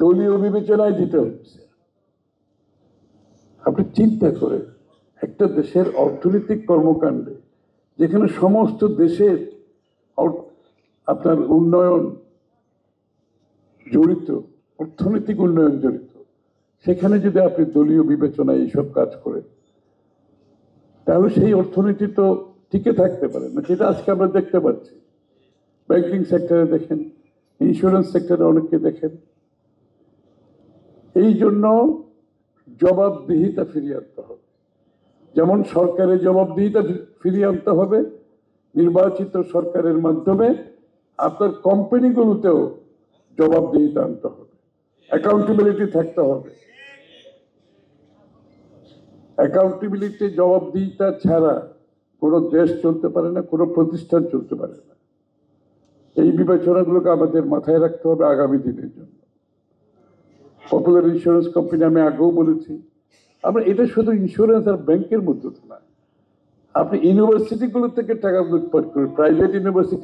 দলীয় বিবেচনায় দিতে হচ্ছে। আপনি চিন্তা করে একটা দেশের অর্থনৈতিক কর্মকাণ্ডে যেখানে সমস্ত দেশের আপনার উন্নয়ন জড়িত, অর্থনৈতিক উন্নয়ন জড়িত, সেখানে যদি আপনি দলীয় বিবেচনায় এইসব কাজ করেন তাহলে সেই অর্থনীতি তো টিকে থাকতে পারে না, যেটা আজকে আমরা দেখতে পাচ্ছি। ব্যাংকিং সেক্টরে দেখেন, ইন্স্যুরেন্স সেক্টরে অনেককে দেখেন। এই জন্য জবাবদিহিতা ফিরিয়ে আনতে হবে। যেমন সরকারের জবাবদিহিতা ফিরিয়ে আনতে হবে, নির্বাচিত সরকারের মাধ্যমে আপনার কোম্পানিগুলোতেও জবাবদিহিতা আনতে হবে, অ্যাকাউন্টেবিলিটি থাকতে হবে। অ্যাকাউন্টেবিলিটি, জবাবদিহিতা ছাড়া কোনো দেশ চলতে পারে না, কোনো প্রতিষ্ঠান চলতে পারে না। এই বিবেচনাগুলোকে আমাদের মাথায় রাখতে হবে আগামী দিনের জন্য। পপুলার ইন্স্যুরেন্স কোম্পানি আমি আগেও বলেছি, আমরা এটা শুধু ইন্স্যুরেন্স আর ব্যাংকের মধ্যে না, আপনি ইউনিভার্সিটিগুলো থেকে টাকা লুটপাট করেন, প্রাইভেট ইউনিভার্সিটি